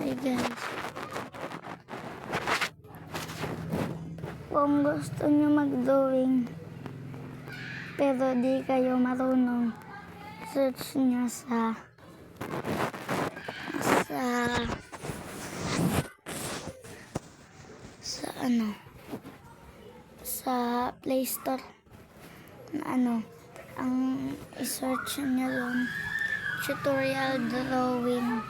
Hi guys. Kung gusto nyo mag-drawing pero di kayo marunong, search nyo sa Play Store na ang i-search nyo doon, tutorial drawing,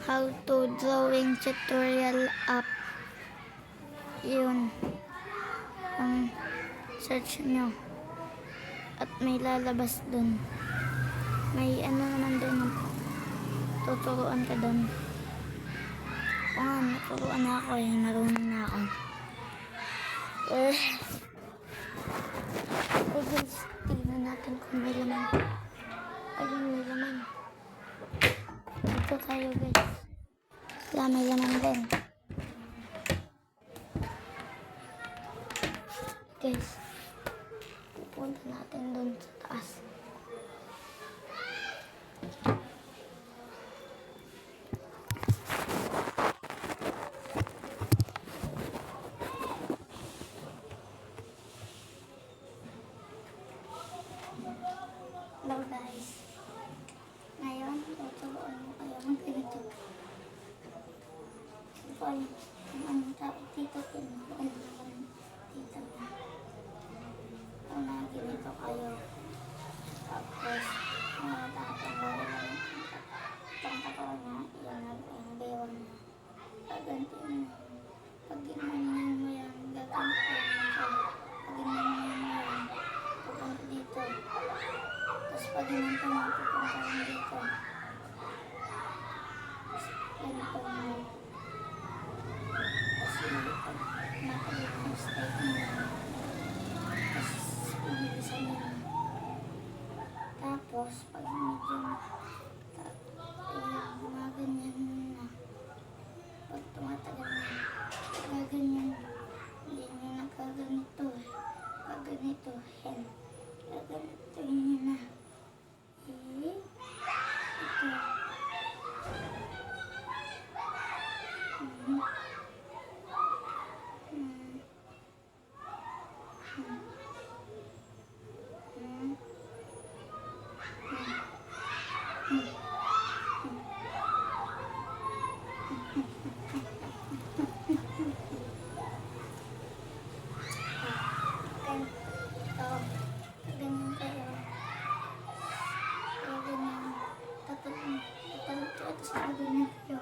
how to drawing tutorial app. Yun ang search nyo at may lalabas dun, may naman dun, tuturuan ka dun. Naturuan na ako marunong na ako. Guys, tingnan natin kung may laman. Ayun, may laman. Dito tayo guys. May laman din. Guys, pupunta natin doon sa taas. Hello guys. Ngayon, tuturuan mo kayo ng ganito. Ito ay ang tawag dito, tinuruan naman dito na. Ganito kayo. Tapos, tatanggalin lang itong katawan na, yung bewang na. Gagantiin mo. Pag ginawa mo yan, gagantiin mo siya. Pag ginawa mo yan, pupunta dito. Tapos pag ginanto mo, pupunta mo dito. Ganito mo. Tapos pag nakalit mo, straight mo lang. Tapos pinipisan mo. Tapos pag medyo gumaganyan na, pag tumatagal na, gaganyan. Hindi nyo nagkaganito gaganito, hen. Gaganito nyo na. Ito. Ganyan kayo. Ganyan. Tatalon kayo.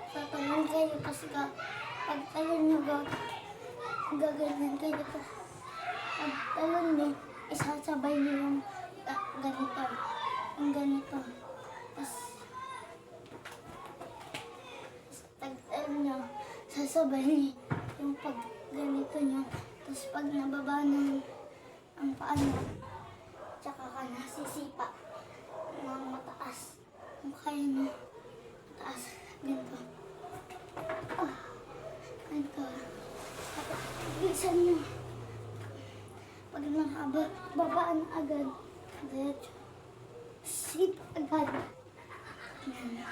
Tatalon kayo kasi pag talon nyo gaganyan kayo. Pag talon nyo, isasabay nyo yung ganito. Yung ganito. Tapos talon nyo, sasabay nyo yung pag ganito nyo. Tapos pag nababa ng ang paa nyo, tsaka ka nasisipa ng mataas. Kung kaya nyo, mataas. Ganito. Ganito. Tapos, bilisan nyo. Pag nahaba, babaan agad. Diretso. Sit agad. Yan.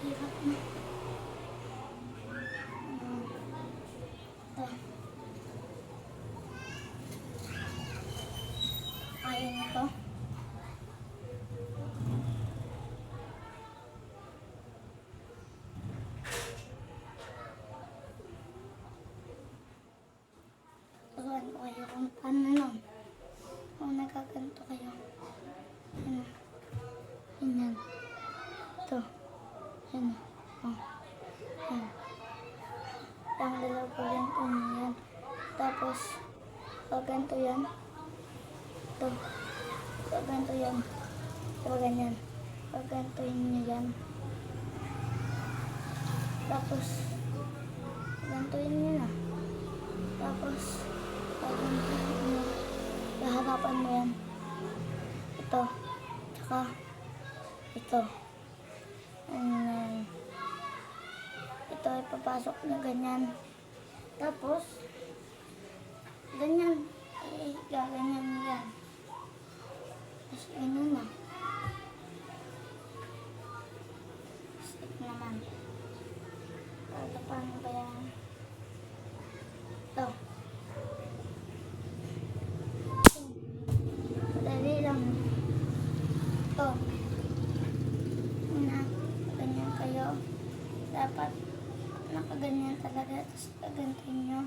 Hirap na. Ayan ito. Turuan ko kayo kung paano lang. Kung nagaganto kayo. Ayan. Ayan. Ito. Ayan. Ayan. Ang dalawa ko ganito yan. Tapos, pag ganito yan. Ito. Pag ganito yan. Ito ganyan. Pag ganito nyo yan. Tapos, ganito nyo na. Tapos, pag ganito nyo, laharapan mo yan. Ito. Tsaka, ito. Ito ay papasok na ganyan. Tapos, ganyan. Gaganyan yan. Tapos, ganyan na. naman. Ito, paano ba yan? Ito. Dali lang. Ito. Una, ganyan kayo. Dapat nakaganyan talaga. Tapos kagantin nyo.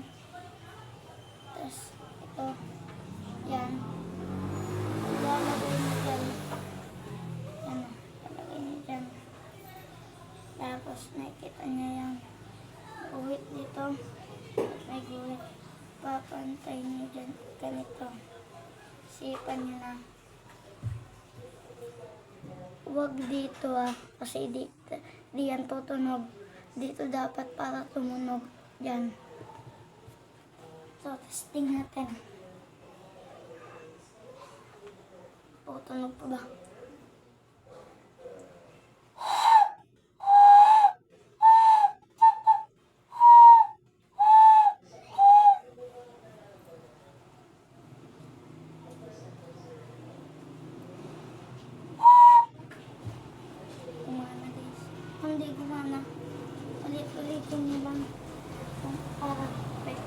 Tapos ito. Yan. Ilalagay nyo dyan. Yan o. Ilalagay nyo dyan. Tapos nakikita nyo yung guhit dito. May guhit. Papantay nyo dyan. Ganito. Sipan nyo na. Huwag dito kasi di yan tutunog. Dito dapat para tumunog. Yan. So, testing natin. Tutunog pa ba? Gumana guys. Hindi gumana. Ulit-ulitin nyo lang. Para perfect.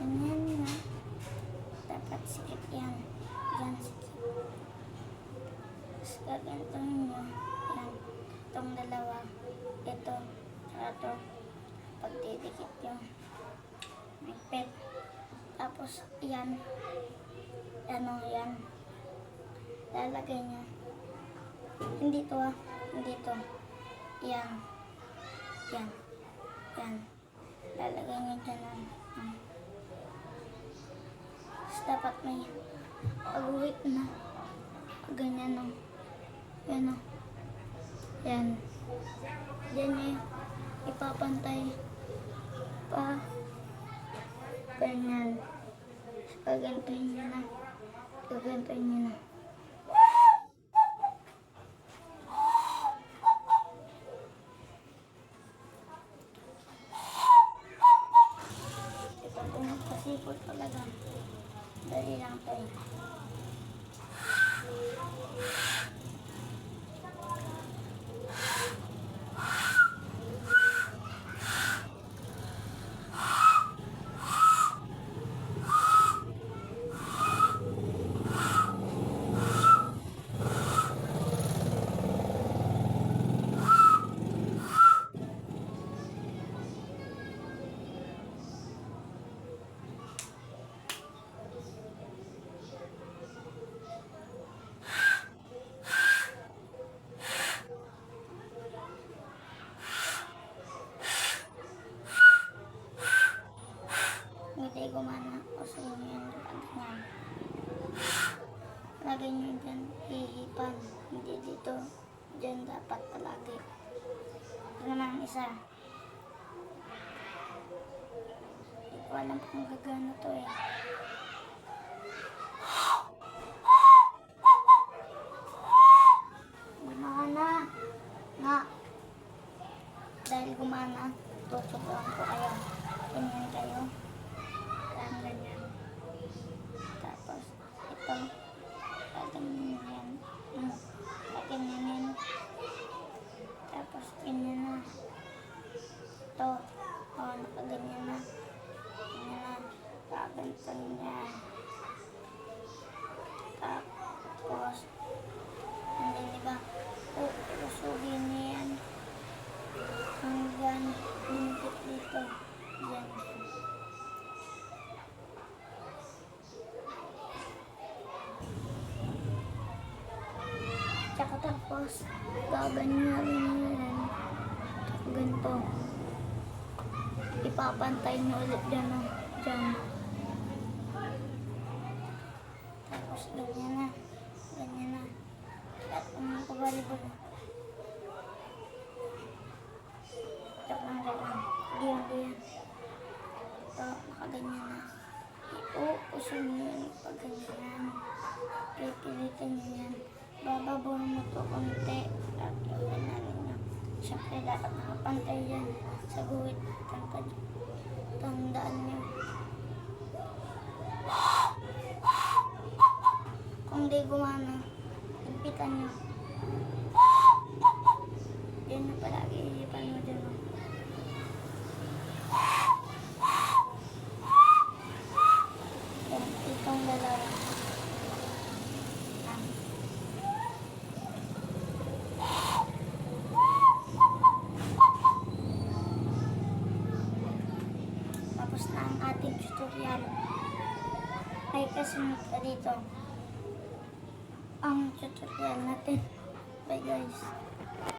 Ganyan na. Dapat sikip yan. Yan sikip. Tapos gagantong nyo. Yan. Itong dalawa. Ito. Saka ito. Pagdidikit yung magpet. Tapos yan. Ano yan. Lalagay nyo. Hindi to Hindi to. Yan. Yan. Yan. Lalagay nyo dyan. Dapat may pag-uwit na ganyan o. Yan o. Yan. Diyan nyo ipapantay pa ganyan. Gagantuin nyo na. Gagantuin nyo na. Ito pumasipot talaga. Dali lang tayo. Hindi gumana kasi yan ganyan. Lagay nyo dyan hihipan. Hindi dito. Dyan dapat palagi. Ito naman isa. Hindi ko alam kung gagana to eh. Gumana. Nga. Dahil gumana, tututuan ko kayo. Ganyan kayo. Ganyan. Tapos, ito. Ganyan yan. Ganyan yan. Tapos, ganyan na. Ito. Nakaganyan na. Ganyan na. Kagantan niya. Tapos, hindi diba? Usugin niya yan. Hanggang lumipit dito. Yan. Tsaka tapos, gaganyarin nyo yan. Ganito. Ipapantay nyo ulit dyan o. Dyan. Tapos, ganyan na. Ganyan na. At pabalik-balik. Diyan. Ito, nakaganyan na. Iuusin nyo yan pag ganyan. Pipilitin nyo yan. Bababuhin mo ito konti. At yun na rin nyo. Siyempre, dapat nakapantay yan sa guhit. Tandaan nyo. Kung di gumana, higpitan nyo. Yan na palagi ipanoodin mo. Yan, itong dalawa. Yan. Tapos na ang ating tutorial. Ay, kasunod pa dito ang tutorial natin. Bye guys.